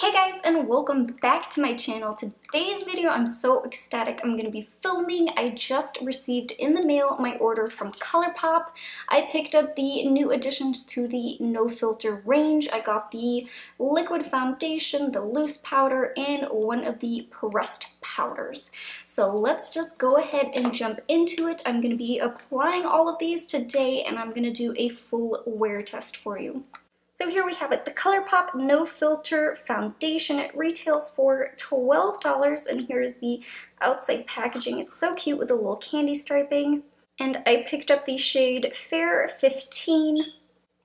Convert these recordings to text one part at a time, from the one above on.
Hey guys, and welcome back to my channel. Today's video, I'm so ecstatic. I'm going to be filming. I just received in the mail my order from Colourpop. I picked up the new additions to the no filter range. I got the liquid foundation, the loose powder, and one of the pressed powders. So let's just go ahead and jump into it. I'm going to be applying all of these today, and I'm going to do a full wear test for you. So here we have it, the Colourpop No Filter Foundation. It retails for $12, and here's the outside packaging. It's so cute with the little candy striping. And I picked up the shade Fair 15.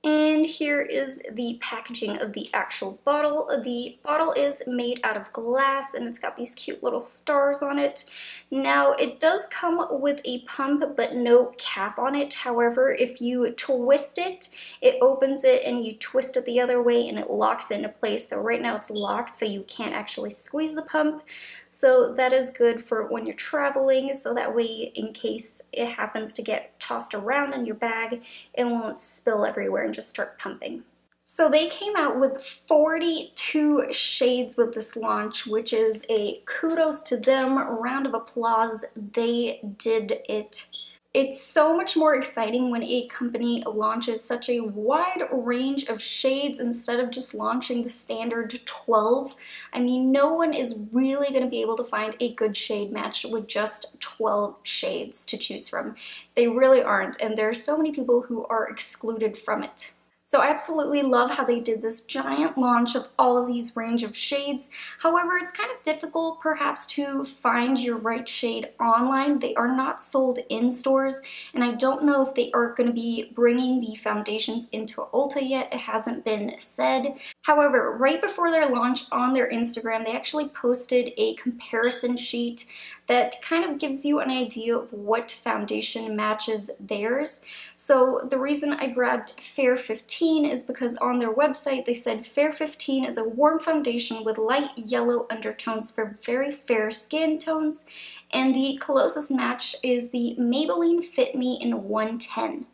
And here is the packaging of the actual bottle. The bottle is made out of glass and it's got these cute little stars on it. Now, it does come with a pump but no cap on it. However, if you twist it, it opens it, and you twist it the other way and it locks it into place. So right now it's locked, so you can't actually squeeze the pump. So that is good for when you're traveling, so that way in case it happens to get tossed around in your bag, it won't spill everywhere and just start pumping. So they came out with 42 shades with this launch, which is a kudos to them, a round of applause. They did it. It's so much more exciting when a company launches such a wide range of shades instead of just launching the standard 12. I mean, no one is really going to be able to find a good shade match with just 12 shades to choose from. They really aren't, and there are so many people who are excluded from it. So I absolutely love how they did this giant launch of all of these range of shades. However, it's kind of difficult perhaps to find your right shade online. They are not sold in stores, and I don't know if they are going to be bringing the foundations into Ulta yet. It hasn't been said. However, right before their launch on their Instagram, they actually posted a comparison sheet that kind of gives you an idea of what foundation matches theirs. So the reason I grabbed Fair 15 is because on their website they said Fair 15 is a warm foundation with light yellow undertones for very fair skin tones, and the closest match is the Maybelline Fit Me in 110.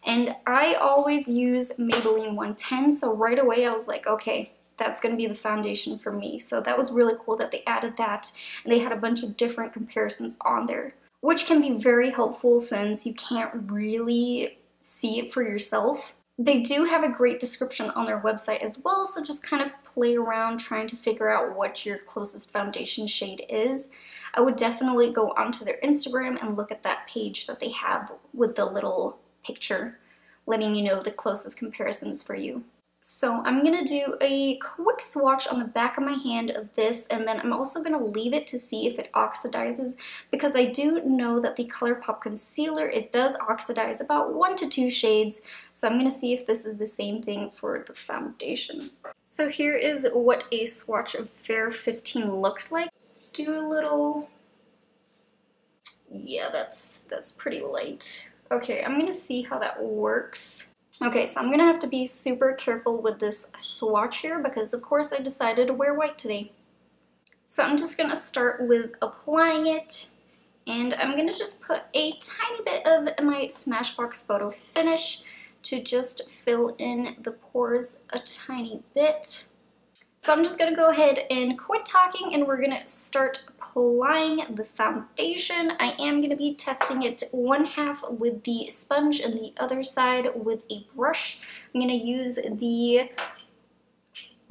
And I always use Maybelline 110, so right away I was like, okay, that's going to be the foundation for me. So that was really cool that they added that, and they had a bunch of different comparisons on there, which can be very helpful since you can't really see it for yourself. They do have a great description on their website as well, so just kind of play around trying to figure out what your closest foundation shade is. I would definitely go onto their Instagram and look at that page that they have with the little picture letting you know the closest comparisons for you. So I'm going to do a quick swatch on the back of my hand of this, and then I'm also going to leave it to see if it oxidizes, because I do know that the Colourpop concealer, it does oxidize about 1 to 2 shades, so I'm going to see if this is the same thing for the foundation. So here is what a swatch of Fair 15 looks like. Let's do a little, yeah, that's pretty light. Okay, I'm going to see how that works. Okay, so I'm going to have to be super careful with this swatch here because of course I decided to wear white today. So I'm just going to start with applying it, and I'm going to just put a tiny bit of my Smashbox Photo Finish to just fill in the pores a tiny bit. So I'm just going to go ahead and quit talking, and we're going to start applying the foundation. I am going to be testing it one half with the sponge and the other side with a brush. I'm going to use the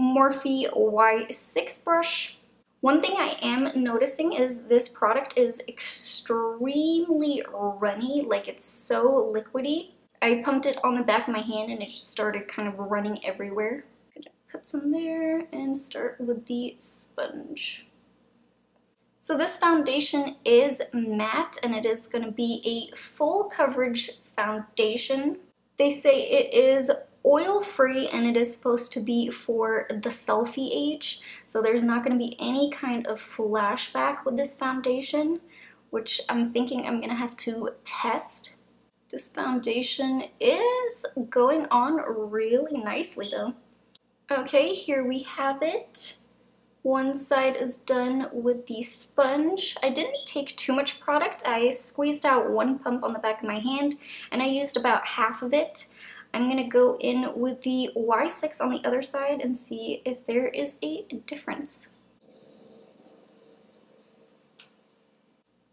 Morphe Y6 brush. One thing I am noticing is this product is extremely runny, like it's so liquidy. I pumped it on the back of my hand and it just started kind of running everywhere. Put some there and start with the sponge. So this foundation is matte, and it is going to be a full coverage foundation. They say it is oil free, and it is supposed to be for the selfie age, so there's not going to be any kind of flashback with this foundation, which I'm thinking I'm going to have to test. This foundation is going on really nicely though. Okay, here we have it. One side is done with the sponge. I didn't take too much product. I squeezed out one pump on the back of my hand, and I used about half of it. I'm gonna go in with the Y6 on the other side and see if there is a difference.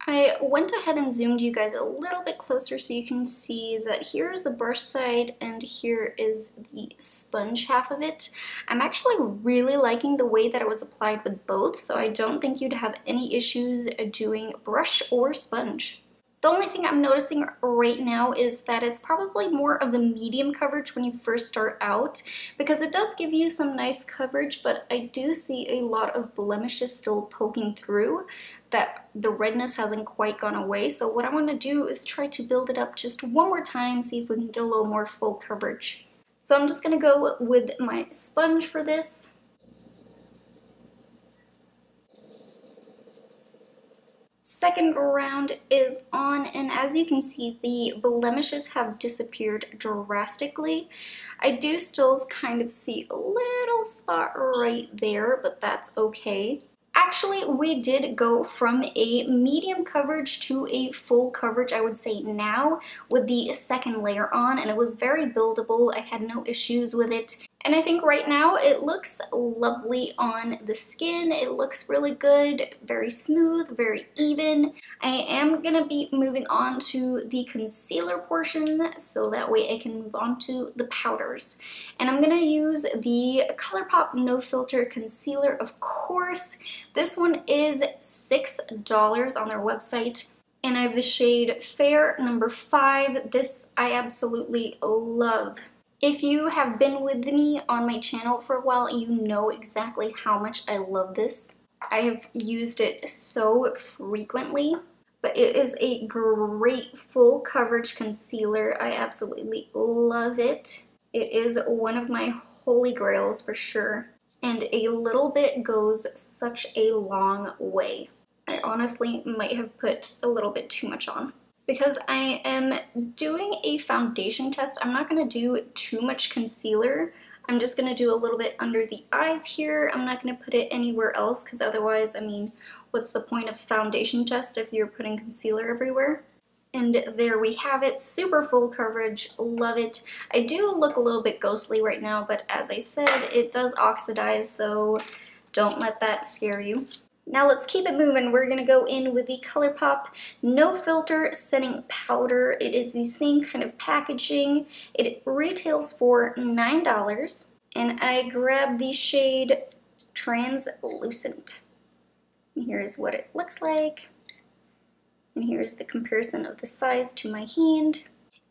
I went ahead and zoomed you guys a little bit closer so you can see that here is the brush side and here is the sponge half of it. I'm actually really liking the way that it was applied with both, so I don't think you'd have any issues doing brush or sponge. The only thing I'm noticing right now is that it's probably more of a medium coverage when you first start out, because it does give you some nice coverage, but I do see a lot of blemishes still poking through, that the redness hasn't quite gone away. So what I want to do is try to build it up just one more time, see if we can get a little more full coverage. So I'm just going to go with my sponge for this. Second round is on, and as you can see, the blemishes have disappeared drastically. I do still kind of see a little spot right there, but that's okay. Actually, we did go from a medium coverage to a full coverage, I would say now, with the second layer on, and it was very buildable. I had no issues with it. And I think right now it looks lovely on the skin. It looks really good, very smooth, very even. I am gonna be moving on to the concealer portion so that way I can move on to the powders. And I'm gonna use the Colourpop No Filter Concealer, of course. This one is $6 on their website. And I have the shade Fair number 5. This I absolutely love. If you have been with me on my channel for a while, you know exactly how much I love this. I have used it so frequently, but it is a great full coverage concealer. I absolutely love it. It is one of my holy grails for sure, and a little bit goes such a long way. I honestly might have put a little bit too much on. Because I am doing a foundation test, I'm not going to do too much concealer. I'm just going to do a little bit under the eyes here. I'm not going to put it anywhere else because otherwise, I mean, what's the point of foundation test if you're putting concealer everywhere? And there we have it, super full coverage, love it. I do look a little bit ghostly right now, but as I said, it does oxidize, so don't let that scare you. Now let's keep it moving. We're going to go in with the Colourpop No Filter Setting Powder. It is the same kind of packaging. It retails for $9, and I grabbed the shade Translucent. And here's what it looks like. And here's the comparison of the size to my hand.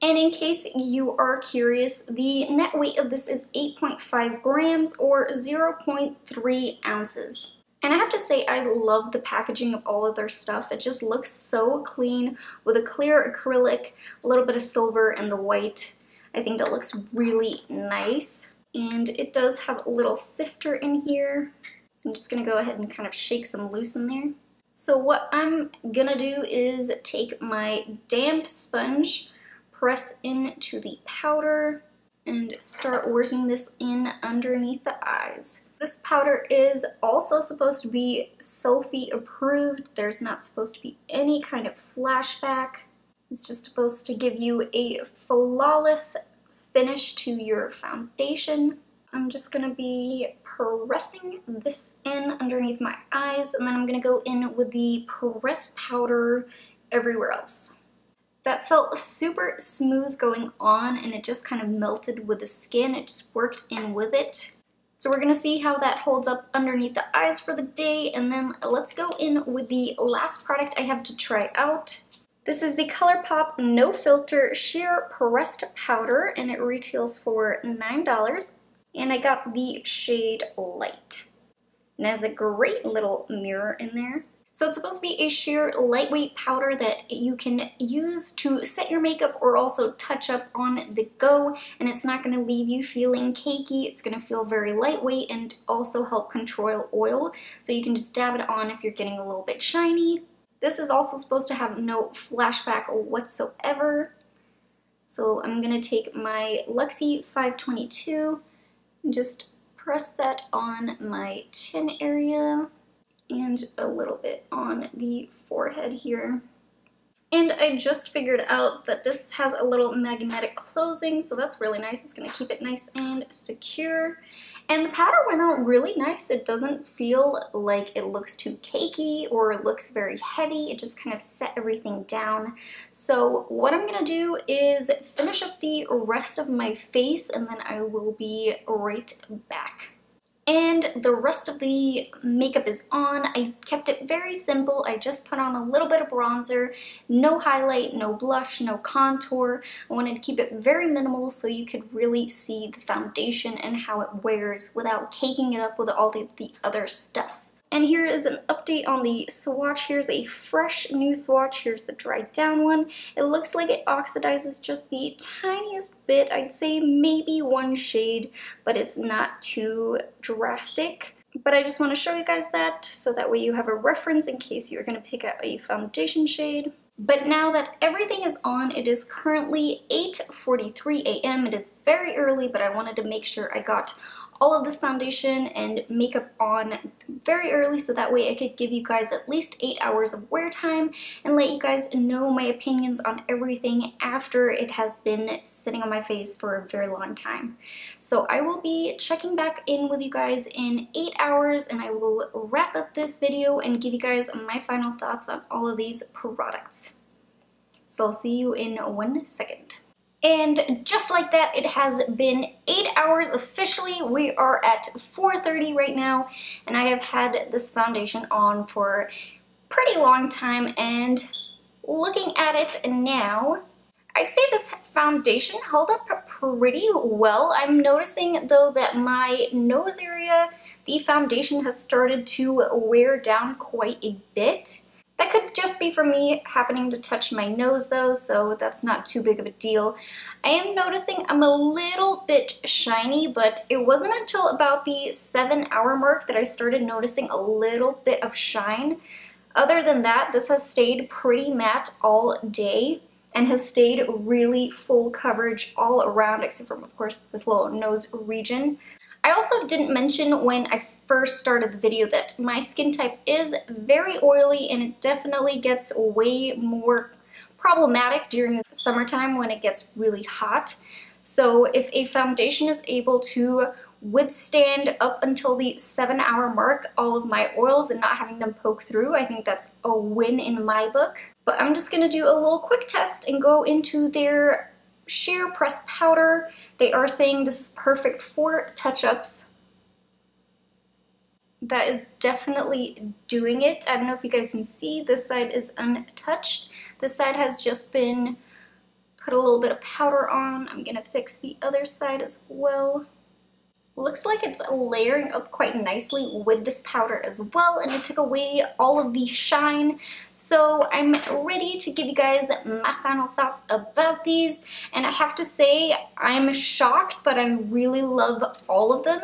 And in case you are curious, the net weight of this is 8.5 grams or 0.3 ounces. And I have to say, I love the packaging of all of their stuff. It just looks so clean with a clear acrylic, a little bit of silver, and the white. I think that looks really nice. And it does have a little sifter in here. So I'm just gonna go ahead and kind of shake some loose in there. So what I'm gonna do is take my damp sponge, press into the powder, and start working this in underneath the eyes. This powder is also supposed to be selfie approved. There's not supposed to be any kind of flashback. It's just supposed to give you a flawless finish to your foundation. I'm just gonna be pressing this in underneath my eyes, and then I'm gonna go in with the pressed powder everywhere else. That felt super smooth going on, and it just kind of melted with the skin. It just worked in with it. So we're gonna see how that holds up underneath the eyes for the day, and then let's go in with the last product I have to try out. This is the Colourpop No Filter Sheer Pressed Powder, and it retails for $9, and I got the shade Light. And it has a great little mirror in there. So it's supposed to be a sheer lightweight powder that you can use to set your makeup or also touch up on the go, and it's not going to leave you feeling cakey. It's going to feel very lightweight and also help control oil, so you can just dab it on if you're getting a little bit shiny. This is also supposed to have no flashback whatsoever. So I'm going to take my Luxie 522 and just press that on my chin area and a little bit on the forehead here. And I just figured out that this has a little magnetic closing, so that's really nice. It's going to keep it nice and secure. And the powder went out really nice. It doesn't feel like it looks too cakey or looks very heavy. It just kind of set everything down. So what I'm going to do is finish up the rest of my face, and then I will be right back. And the rest of the makeup is on. I kept it very simple. I just put on a little bit of bronzer, no highlight, no blush, no contour. I wanted to keep it very minimal so you could really see the foundation and how it wears without caking it up with all the other stuff. And here is an update on the swatch. Here's a fresh new swatch. Here's the dried down one. It looks like it oxidizes just the tiniest bit. I'd say maybe one shade, but it's not too drastic. But I just want to show you guys that so that way you have a reference in case you're going to pick out a foundation shade. But now that everything is on, it is currently 8:43 a.m. It is very early, but I wanted to make sure I got all of this foundation and makeup on very early so that way I could give you guys at least 8 hours of wear time and let you guys know my opinions on everything after it has been sitting on my face for a very long time. So I will be checking back in with you guys in 8 hours, and I will wrap up this video and give you guys my final thoughts on all of these products. So I'll see you in 1 second. And just like that, it has been 8 hours officially. We are at 4:30 right now, and I have had this foundation on for a pretty long time, and looking at it now, I'd say this foundation held up pretty well. I'm noticing though that my nose area, the foundation has started to wear down quite a bit. That could just be for me happening to touch my nose though, so that's not too big of a deal. I am noticing I'm a little bit shiny, but it wasn't until about the 7-hour mark that I started noticing a little bit of shine. Other than that, this has stayed pretty matte all day and has stayed really full coverage all around, except for, of course, this little nose region. I also didn't mention when I first started the video that my skin type is very oily, and it definitely gets way more problematic during the summertime when it gets really hot. So if a foundation is able to withstand up until the 7-hour mark all of my oils and not having them poke through, I think that's a win in my book. But I'm just gonna do a little quick test and go into their sheer pressed powder. They are saying this is perfect for touch-ups. That is definitely doing it. I don't know if you guys can see, this side is untouched. This side has just been put a little bit of powder on. I'm gonna fix the other side as well. Looks like it's layering up quite nicely with this powder as well, and it took away all of the shine. So I'm ready to give you guys my final thoughts about these, and I have to say I'm shocked, but I really love all of them.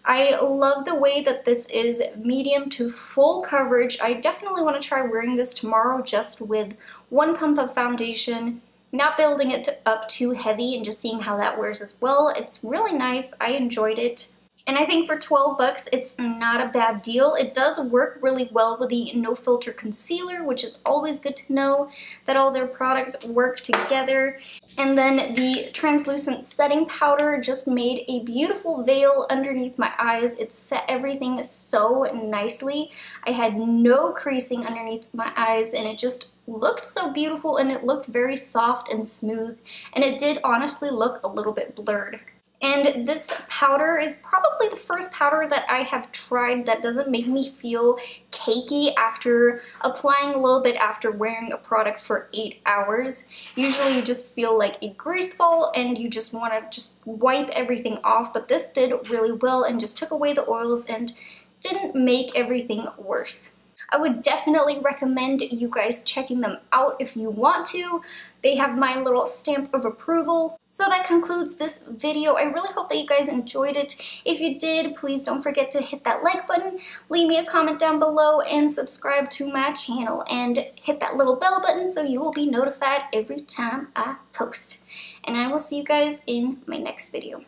I love the way that this is medium to full coverage. I definitely want to try wearing this tomorrow just with one pump of foundation, not building it up too heavy, and just seeing how that wears as well. It's really nice. I enjoyed it. And I think for 12 bucks, it's not a bad deal. It does work really well with the no filter concealer, which is always good to know that all their products work together. And then the translucent setting powder just made a beautiful veil underneath my eyes. It set everything so nicely. I had no creasing underneath my eyes, and it just looked so beautiful, and it looked very soft and smooth, and it did honestly look a little bit blurred. And this powder is probably the first powder that I have tried that doesn't make me feel cakey after applying a little bit after wearing a product for 8 hours. Usually you just feel like a grease ball and you just want to just wipe everything off, but this did really well and just took away the oils and didn't make everything worse. I would definitely recommend you guys checking them out if you want to. They have my little stamp of approval. So that concludes this video. I really hope that you guys enjoyed it. If you did, please don't forget to hit that like button, leave me a comment down below, and subscribe to my channel. And hit that little bell button so you will be notified every time I post. And I will see you guys in my next video.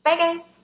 Bye guys!